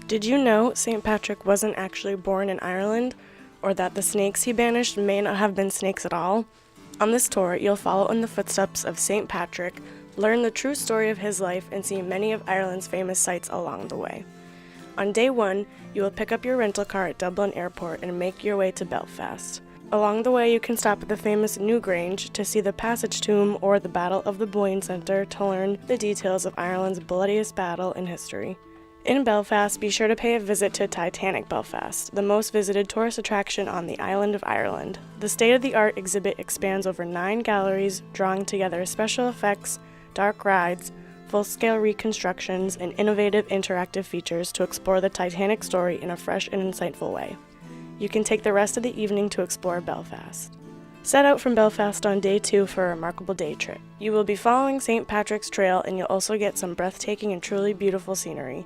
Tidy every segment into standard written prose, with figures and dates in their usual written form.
Did you know St. Patrick wasn't actually born in Ireland, or that the snakes he banished may not have been snakes at all? On this tour, you'll follow in the footsteps of St. Patrick, learn the true story of his life, and see many of Ireland's famous sights along the way. On day 1, you will pick up your rental car at Dublin Airport and make your way to Belfast. Along the way, you can stop at the famous Newgrange to see the Passage Tomb or the Battle of the Boyne Centre to learn the details of Ireland's bloodiest battle in history. In Belfast, be sure to pay a visit to Titanic Belfast, the most visited tourist attraction on the island of Ireland. The state-of-the-art exhibit expands over 9 galleries, drawing together special effects, dark rides, full-scale reconstructions, and innovative interactive features to explore the Titanic story in a fresh and insightful way. You can take the rest of the evening to explore Belfast. Set out from Belfast on day 2 for a remarkable day trip. You will be following St. Patrick's Trail, and you'll also get some breathtaking and truly beautiful scenery.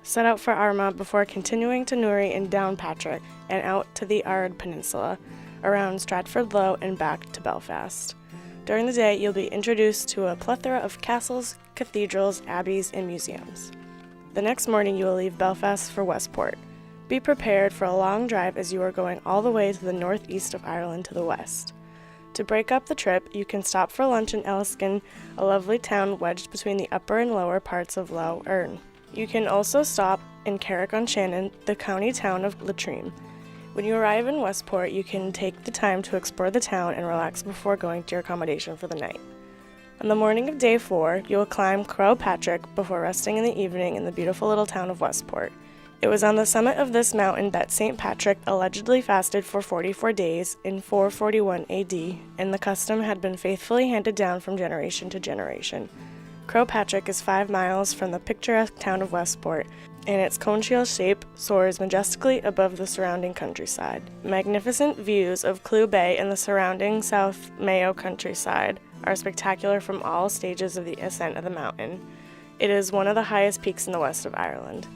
Set out for Armagh before continuing to Newry and down Patrick and out to the Ard Peninsula, around Strangford Lough and back to Belfast. During the day, you'll be introduced to a plethora of castles, cathedrals, abbeys, and museums. The next morning, you will leave Belfast for Westport. Be prepared for a long drive as you are going all the way to the northeast of Ireland to the west. To break up the trip, you can stop for lunch in Elliskin, a lovely town wedged between the upper and lower parts of Lough Erne. You can also stop in Carrick-on-Shannon, the county town of Leitrim. When you arrive in Westport, you can take the time to explore the town and relax before going to your accommodation for the night. On the morning of day 4, you will climb Croagh Patrick before resting in the evening in the beautiful little town of Westport. It was on the summit of this mountain that St. Patrick allegedly fasted for 44 days in 441 AD, and the custom had been faithfully handed down from generation to generation. Croagh Patrick is 5 miles from the picturesque town of Westport, and its cone-shell shape soars majestically above the surrounding countryside. Magnificent views of Clew Bay and the surrounding South Mayo countryside are spectacular from all stages of the ascent of the mountain. It is one of the highest peaks in the west of Ireland.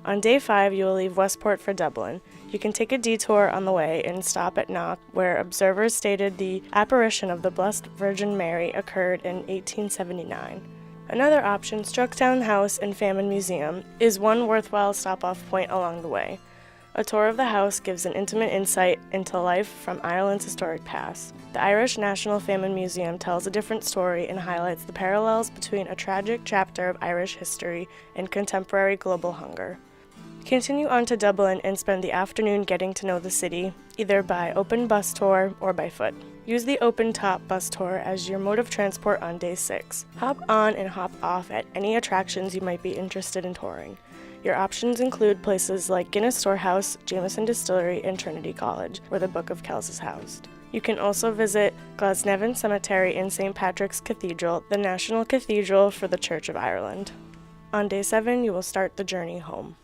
On day 5, you will leave Westport for Dublin. You can take a detour on the way and stop at Knock, where observers stated the apparition of the Blessed Virgin Mary occurred in 1879. Another option, Strucktown House and Famine Museum, is one worthwhile stop-off point along the way. A tour of the house gives an intimate insight into life from Ireland's historic past. The Irish National Famine Museum tells a different story and highlights the parallels between a tragic chapter of Irish history and contemporary global hunger. Continue on to Dublin and spend the afternoon getting to know the city, either by open bus tour or by foot. Use the open top bus tour as your mode of transport on day 6. Hop on and hop off at any attractions you might be interested in touring. Your options include places like Guinness Storehouse, Jameson Distillery, and Trinity College, where the Book of Kells is housed. You can also visit Glasnevin Cemetery and St. Patrick's Cathedral, the national cathedral for the Church of Ireland. On day 7, you will start the journey home.